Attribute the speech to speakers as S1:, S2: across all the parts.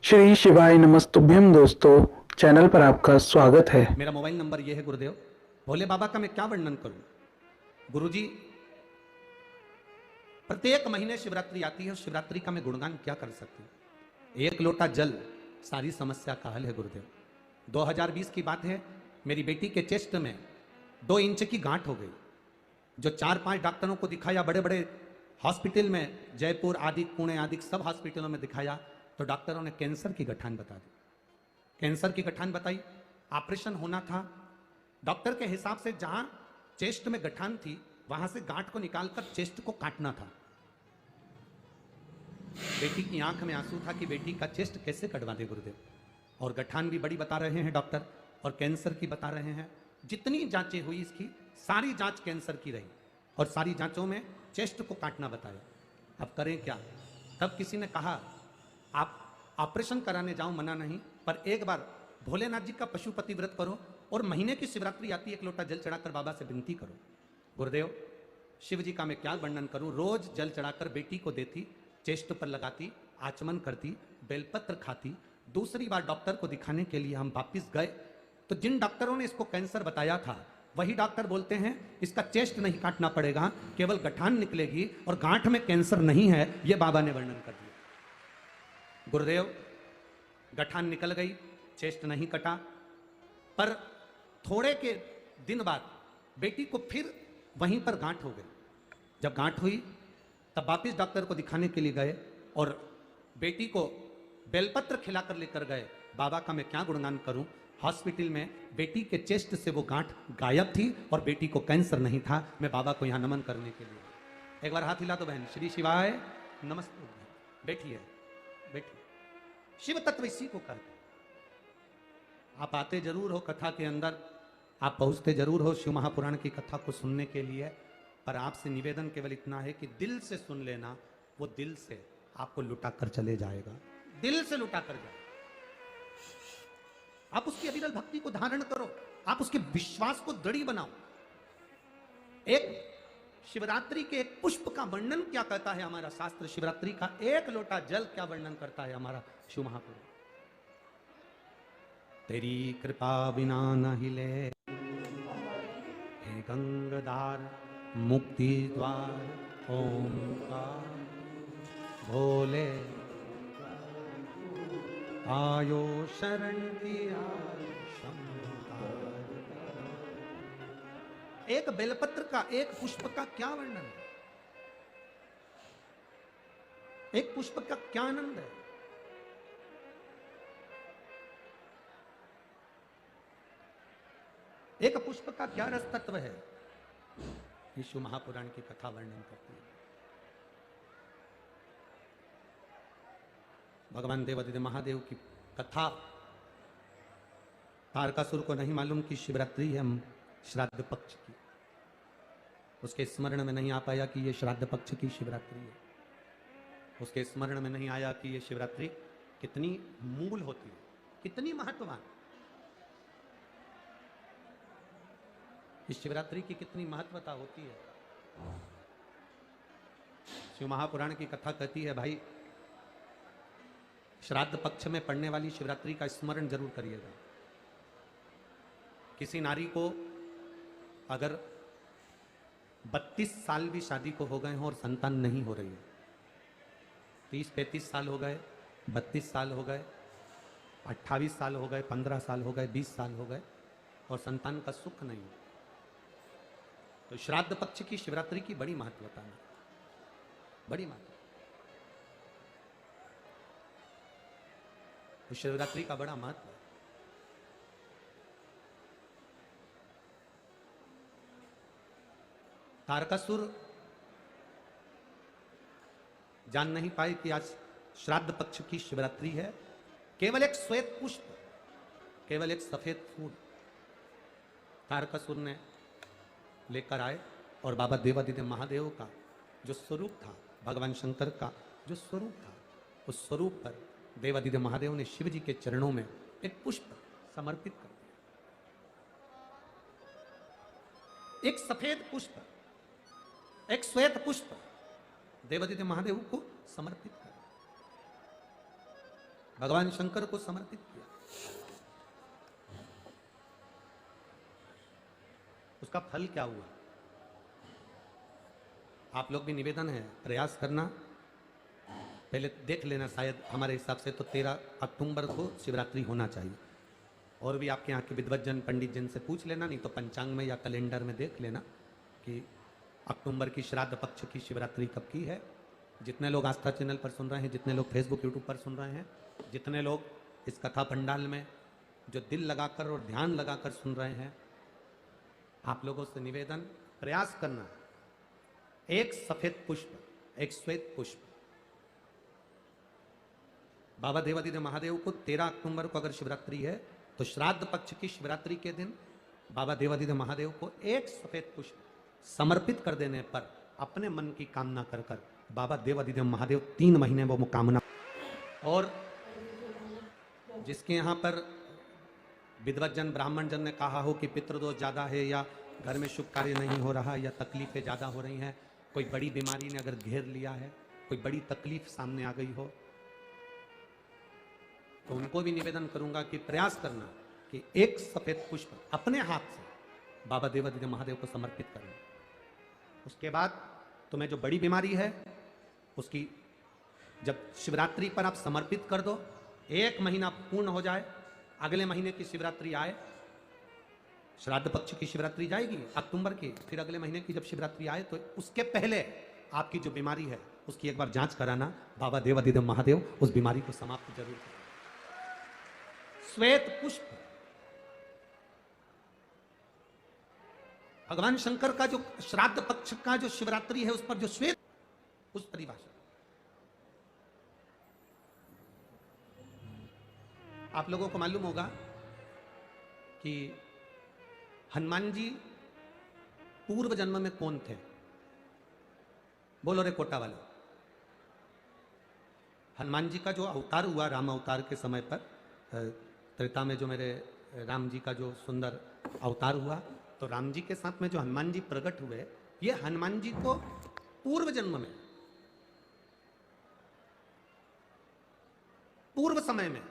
S1: श्री शिवाय नमस्तुभ्यम दोस्तों, चैनल पर आपका स्वागत है।
S2: मेरा मोबाइल नंबर ये है गुरुदेव। भोले बाबा का मैं क्या वर्णन करूं। गुरुजी, प्रत्येक महीने शिवरात्रि आती है और शिवरात्रि का मैं गुणगान क्या कर सकती हूं। एक लोटा जल सारी समस्या का हल है गुरुदेव। 2020 की बात है, मेरी बेटी के चेस्ट में 2 इंच की गांठ हो गई। जो 4-5 डॉक्टरों को दिखाया, बड़े बड़े हॉस्पिटल में, जयपुर आदि, पुणे आदि सब हॉस्पिटलों में दिखाया, तो डॉक्टरों ने कैंसर की गठान बता दी। कैंसर की गठान बताई, ऑपरेशन होना था। डॉक्टर के हिसाब से जहां चेस्ट में गठान थी वहां से गांठ को निकालकर चेस्ट को काटना था। बेटी की आंख में आंसू था कि बेटी का चेस्ट कैसे कटवा दे गुरुदेव। और गठान भी बड़ी बता रहे हैं डॉक्टर, और कैंसर की बता रहे हैं। जितनी जांचें हुई इसकी, सारी जांच कैंसर की रही, और सारी जांचों में चेस्ट को काटना बताया। अब करें क्या। तब किसी ने कहा आप ऑपरेशन कराने जाओ, मना नहीं, पर एक बार भोलेनाथ जी का पशुपति व्रत करो और महीने की शिवरात्रि आती है, एक लोटा जल चढ़ाकर बाबा से विनती करो। गुरुदेव, शिव जी का मैं क्या वर्णन करूं। रोज जल चढ़ाकर बेटी को देती, चेस्ट पर लगाती, आचमन करती, बेलपत्र खाती। दूसरी बार डॉक्टर को दिखाने के लिए हम वापिस गए, तो जिन डॉक्टरों ने इसको कैंसर बताया था वही डॉक्टर बोलते हैं इसका चेस्ट नहीं काटना पड़ेगा, केवल गठान निकलेगी और गांठ में कैंसर नहीं है। यह बाबा ने वर्णन कर दिया। गुरुदेव, गठान निकल गई, चेस्ट नहीं कटा, पर थोड़े के दिन बाद बेटी को फिर वहीं पर गांठ हो गई। जब गांठ हुई तब वापिस डॉक्टर को दिखाने के लिए गए और बेटी को बेलपत्र खिलाकर लेकर गए। बाबा का मैं क्या गुणगान करूं। हॉस्पिटल में बेटी के चेस्ट से वो गांठ गायब थी और बेटी को कैंसर नहीं था। मैं बाबा को यहां नमन करने के लिए, एक बार हाथ हिला दो बहन। श्री शिवाय नमस्ते। बैठिए, बैठिए। शिव तत्व इसी को करते। आप आते जरूर हो कथा के अंदर, आप पहुंचते जरूर हो शिव महापुराण की कथा को सुनने के लिए, पर आपसे निवेदन केवल इतना है कि दिल से सुन लेना। वो दिल से आपको लुटा कर चले जाएगा, दिल से लुटा कर जाए। आप उसकी अविरल भक्ति को धारण करो, आप उसके विश्वास को दृढ़ बनाओ। एक शिवरात्रि के एक पुष्प का वर्णन क्या कहता है हमारा शास्त्र, शिवरात्रि का एक लोटा जल क्या वर्णन करता है हमारा शिव महापुराण। तेरी कृपा बिना न हिले हे गंगाधार मुक्ति द्वार ओंकार भोले आयो शरण दिया शंकर। एक बेलपत्र का, एक पुष्प का क्या वर्णन है, एक पुष्प का क्या आनंद है। एक पुष्प का क्या रस तत्व है। विष्णु महापुराण की कथा वर्णन करती है। भगवान देवादिदेव महादेव की कथा। तारकासुर को नहीं मालूम कि शिवरात्रि है श्राद्ध पक्ष की। उसके स्मरण में नहीं आ पाया कि यह श्राद्ध पक्ष की शिवरात्रि है। उसके स्मरण में नहीं आया कि यह शिवरात्रि कितनी मूल होती है, कितनी महत्ववान। इस शिवरात्रि की कितनी महत्वता होती है। शिव महापुराण की कथा कहती है, भाई श्राद्ध पक्ष में पड़ने वाली शिवरात्रि का स्मरण जरूर करिएगा। किसी नारी को अगर 32 साल भी शादी को हो गए हों और संतान नहीं हो रही है, 30-35 साल हो गए, 32 साल हो गए, 28 साल हो गए, 15 साल हो गए, 20 साल हो गए, और संतान का सुख नहीं, तो श्राद्ध पक्ष की शिवरात्रि की बड़ी महत्वता है, बड़ी महत्वता। तो शिवरात्रि का बड़ा महत्व है। तारकासुर जान नहीं पाए कि आज श्राद्ध पक्ष की शिवरात्रि है। केवल एक श्वेत पुष्प, केवल एक सफेद फूल तारकासुर ने लेकर आए, और बाबा देवादिदेव महादेव का जो स्वरूप था, भगवान शंकर का जो स्वरूप था, उस स्वरूप पर देवादिदेव महादेव ने शिव जी के चरणों में एक पुष्प समर्पित कर दिया। एक सफेद पुष्प, एक श्वेत पुष्प देवादिदेव महादेव को समर्पित कर। भगवान शंकर को समर्पित किया। उसका फल क्या हुआ? आप लोग भी निवेदन है, प्रयास करना। पहले देख लेना, शायद हमारे हिसाब से तो 13 अक्टूबर को शिवरात्रि होना चाहिए। और भी आपके यहाँ के विद्वज्जन पंडित जन से पूछ लेना, नहीं तो पंचांग में या कैलेंडर में देख लेना कि अक्टूबर की श्राद्ध पक्ष की शिवरात्रि कब की है। जितने लोग आस्था चैनल पर सुन रहे हैं, जितने लोग फेसबुक यूट्यूब पर सुन रहे हैं, जितने लोग इस कथा पंडाल में जो दिल लगाकर और ध्यान लगाकर सुन रहे हैं, आप लोगों से निवेदन, प्रयास करना। एक सफेद पुष्प, एक श्वेत पुष्प, बाबा देवादिदेव महादेव को 13 अक्टूबर को अगर शिवरात्रि है तो श्राद्ध पक्ष की शिवरात्रि के दिन बाबा देवादिदेव महादेव को एक सफेद पुष्प समर्पित कर देने पर अपने मन की कामना कर कर बाबा देवादिदेव महादेव 3 महीने वो कामना। और जिसके यहाँ पर विद्वज्जन ब्राह्मण जन ने कहा हो कि पितृदोष ज्यादा है, या घर में शुभ कार्य नहीं हो रहा, या तकलीफें ज्यादा हो रही हैं, कोई बड़ी बीमारी ने अगर घेर लिया है, कोई बड़ी तकलीफ सामने आ गई हो, तो उनको भी निवेदन करूंगा कि प्रयास करना कि एक सफेद पुष्प अपने हाथ से बाबा देवादिदेव महादेव को समर्पित करना। उसके बाद तुम्हें जो बड़ी बीमारी है उसकी जब शिवरात्रि पर आप समर्पित कर दो, 1 महीना पूर्ण हो जाए, अगले महीने की शिवरात्रि आए, श्राद्ध पक्ष की शिवरात्रि जाएगी अक्टूबर की, फिर अगले महीने की जब शिवरात्रि आए तो उसके पहले आपकी जो बीमारी है उसकी एक बार जांच कराना। बाबा देवादिदेव महादेव उस बीमारी को समाप्त जरूर करें। श्वेत पुष्प, भगवान शंकर का जो श्राद्ध पक्ष का जो शिवरात्रि है उस पर जो श्वेत, उस परिभाषा आप लोगों को मालूम होगा कि हनुमान जी पूर्व जन्म में कौन थे? बोलो रे कोटा वाले। हनुमान जी का जो अवतार हुआ राम अवतार के समय पर, त्रेता में जो मेरे राम जी का जो सुंदर अवतार हुआ, तो राम जी के साथ में जो हनुमान जी प्रकट हुए, ये हनुमान जी को पूर्व जन्म में, पूर्व समय में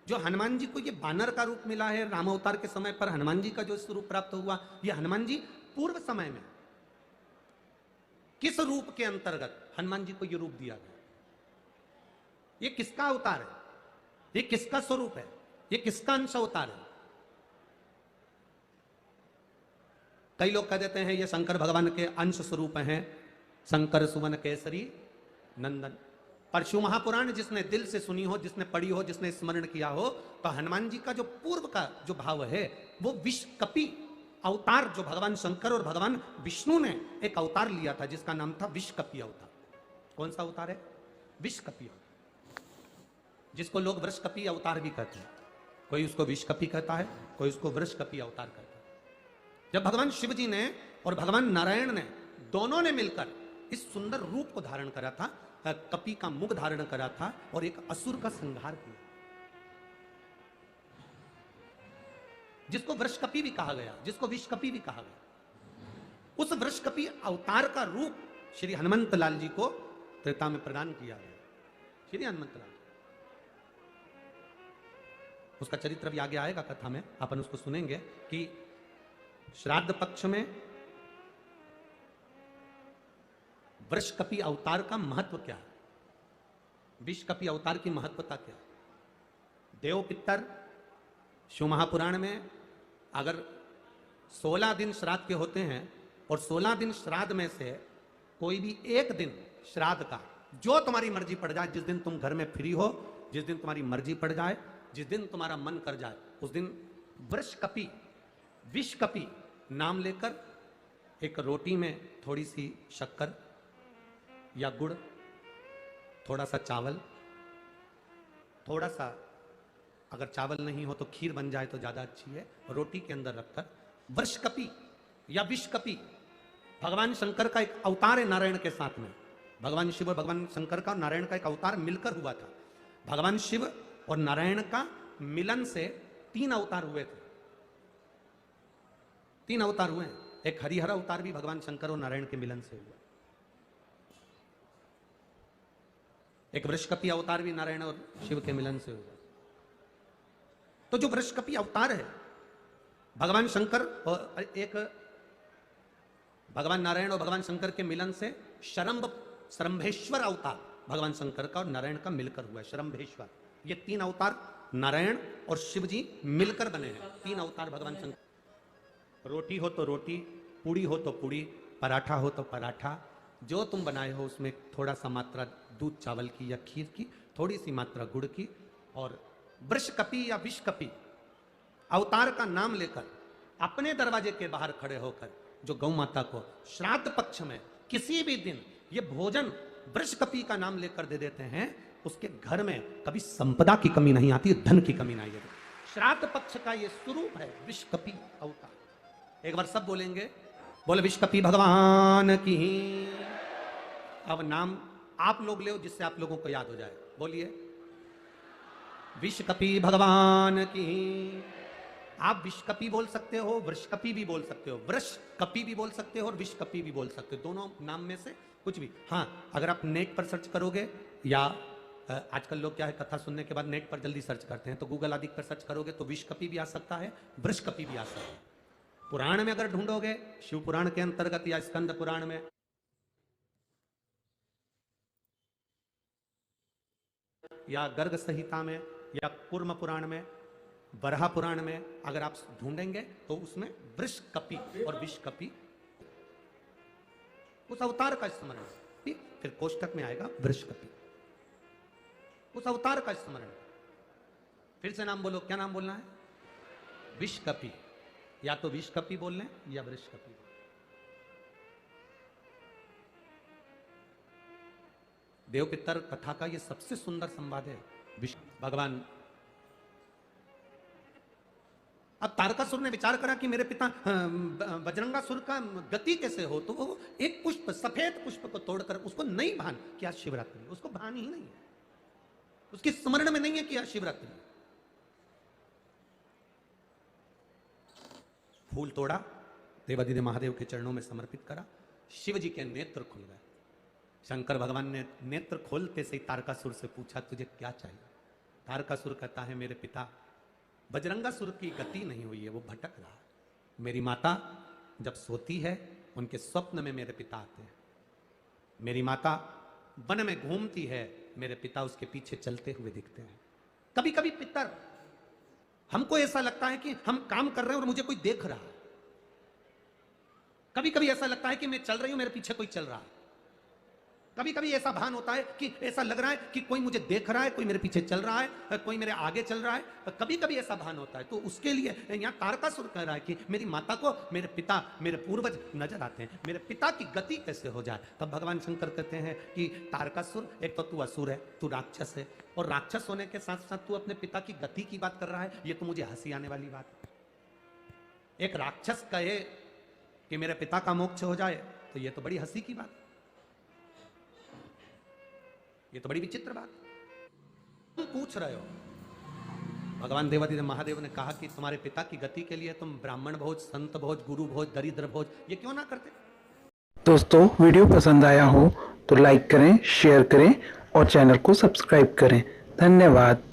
S2: जो हनुमान जी को ये बानर का रूप मिला है, राम अवतार के समय पर हनुमान जी का जो स्वरूप प्राप्त हुआ, ये हनुमान जी पूर्व समय में किस रूप के अंतर्गत हनुमान जी को ये रूप दिया गया? ये किसका अवतार है? ये किसका स्वरूप है? ये किसका अंश अवतार है? कई लोग कह देते हैं ये शंकर भगवान के अंश स्वरूप हैं, शंकर सुवन केसरी नंदन। पर शिव महापुराण जिसने दिल से सुनी हो, जिसने पढ़ी हो, जिसने स्मरण किया हो, तो हनुमान जी का जो पूर्व का जो भाव है वो विषकपी अवतार, जो भगवान शंकर और भगवान विष्णु ने एक अवतार लिया था जिसका नाम था विषकपी अवतार। कौन सा अवतार है? विषकपी अवतार, जिसको लोग वृषकपी अवतार भी कहते हैं। कोई उसको विषकपी कहता है, कोई उसको वृषकपी अवतार कहता है। जब भगवान शिव जी ने और भगवान नारायण ने दोनों ने मिलकर इस सुंदर रूप को धारण करा था, कपि का मुख धारण करा था और एक असुर का संहार किया, जिसको वृषकपि भी कहा गया, जिसको विषकपि भी कहा गया। उस वृषकपि अवतार का रूप श्री हनुमंत लाल जी को त्रेता में प्रदान किया गया। श्री हनुमंत लाल, उसका चरित्र भी आगे आएगा कथा में, अपन उसको सुनेंगे कि श्राद्ध पक्ष में वृषकपि अवतार का महत्व क्या है, विषकपि अवतार की महत्वता क्या है। देव पितर शिव महापुराण में अगर 16 दिन श्राद्ध के होते हैं और 16 दिन श्राद्ध में से कोई भी एक दिन श्राद्ध का, जो तुम्हारी मर्जी पड़ जाए, जिस दिन तुम घर में फ्री हो, जिस दिन तुम्हारी मर्जी पड़ जाए, जिस दिन तुम्हारा मन कर जाए, उस दिन वृषकपि विषकपि नाम लेकर एक रोटी में थोड़ी सी शक्कर या गुड़, थोड़ा सा चावल, थोड़ा सा अगर चावल नहीं हो तो खीर बन जाए तो ज्यादा अच्छी है, रोटी के अंदर रखकर वृषकपि या विषकपि, भगवान शंकर का एक अवतार है नारायण के साथ में। भगवान शिव और भगवान शंकर का नारायण का एक अवतार मिलकर हुआ था। भगवान शिव और नारायण का मिलन से 3 अवतार हुए थे, 3 अवतार हुए। एक हरिहर अवतार भी भगवान शंकर और नारायण के मिलन से हुआ। एक वृषकपि अवतार भी नारायण और शिव के मिलन से हो जाए। तो जो वृषकपि अवतार है, भगवान शंकर और एक भगवान नारायण और भगवान शंकर के मिलन से शरंभेश्वर अवतार भगवान शंकर का और नारायण का मिलकर हुआ है, शरंभेश्वर। ये 3 अवतार नारायण और शिव जी मिलकर बने हैं, 3 अवतार भगवान शंकर। रोटी हो तो रोटी, पूड़ी हो तो पूड़ी, पराठा हो तो पराठा, जो तुम बनाए हो उसमें थोड़ा सा मात्रा दूध चावल की या खीर की, थोड़ी सी मात्रा गुड़ की, और वृषकपि या विषकपि अवतार का नाम लेकर अपने दरवाजे के बाहर खड़े होकर जो गौ माता को श्राद्ध पक्ष में किसी भी दिन ये भोजन वृषकपि का नाम लेकर दे देते हैं, उसके घर में कभी संपदा की कमी नहीं आती, धन की कमी नहीं आती। श्राद्ध पक्ष का ये स्वरूप है विषकपि अवतार। एक बार सब बोलेंगे, बोले विषकपि भगवान की। अब नाम आप लोग ले जिससे आप लोगों को याद हो जाए, बोलिए विषकपि भगवान की। आप विषकपि बोल सकते हो, वृषकपि भी बोल सकते हो, वृषकपि भी बोल सकते हो और विषकपि भी बोल सकते हो, दोनों नाम में से कुछ भी। हाँ, अगर आप नेट पर सर्च करोगे या आजकल लोग क्या है, कथा सुनने के बाद नेट पर जल्दी सर्च करते हैं, तो गूगल आदि पर सर्च करोगे तो विषकपि भी आ सकता है, वृषकपि भी आ सकता है। पुराण में अगर ढूंढोगे, शिव पुराण के अंतर्गत या स्कंद पुराण में या गर्ग संहिता में या कूर्म पुराण में, बरहा पुराण में अगर आप ढूंढेंगे तो उसमें वृषकपि और विषकपि उस अवतार का स्मरण, फिर कोष्ठक में आएगा वृषकपि, उस अवतार का स्मरण। फिर से नाम बोलो, क्या नाम बोलना है? विषकपि, या तो विषकपि बोल लें या वृषकपि। देव पितर कथा का ये सबसे सुंदर संवाद है। भगवान, अब तारकासुर ने विचार करा कि मेरे पिता बजरंगासुर का गति कैसे हो, तो वो एक पुष्प, सफेद पुष्प को तोड़कर, उसको नहीं भान क्या शिवरात्रि, उसको भान ही नहीं है, उसके स्मरण में नहीं है कि आज शिवरात्रि। फूल तोड़ा, देवादिदेव महादेव के चरणों में समर्पित करा, शिव जी के नेत्र खुल गए। शंकर भगवान ने नेत्र खोलते से ही तारकासुर से पूछा, तुझे क्या चाहिए? तारकासुर कहता है, मेरे पिता बजरंगासुर की गति नहीं हुई है, वो भटक रहा है। मेरी माता जब सोती है, उनके स्वप्न में मेरे पिता आते हैं। मेरी माता वन में घूमती है, मेरे पिता उसके पीछे चलते हुए दिखते हैं। कभी कभी पितर, हमको ऐसा लगता है कि हम काम कर रहे हैं और मुझे कोई देख रहा है। कभी कभी ऐसा लगता है कि मैं चल रही हूं, मेरे पीछे कोई चल रहा है। कभी कभी ऐसा भान होता है कि ऐसा लग रहा है कि कोई मुझे देख रहा है, कोई मेरे पीछे चल रहा है, कोई मेरे आगे चल रहा है। कभी कभी ऐसा भान होता है। तो उसके लिए यहाँ तारकासुर कह रहा है कि मेरी माता को मेरे पिता, मेरे पूर्वज नजर आते हैं, मेरे पिता की गति कैसे हो जाए। तब भगवान शंकर कहते हैं कि तारकासुर, एक तो तू असुर है, तू राक्षस है, और राक्षस होने के साथ साथ तू अपने पिता की गति की बात कर रहा है, ये तो मुझे हंसी आने वाली बात है। एक राक्षस कहे कि मेरे पिता का मोक्ष हो जाए, तो ये तो बड़ी हंसी की बात, ये तो बड़ी विचित्र बात। तुम पूछ रहे हो, भगवान देवादिदेव महादेव ने कहा कि तुम्हारे पिता की गति के लिए तुम ब्राह्मण भोज, संत भोज, गुरु भोज, दरिद्र भोज, ये क्यों ना करते?
S1: दोस्तों, वीडियो पसंद आया हो तो लाइक करें, शेयर करें और चैनल को सब्सक्राइब करें। धन्यवाद।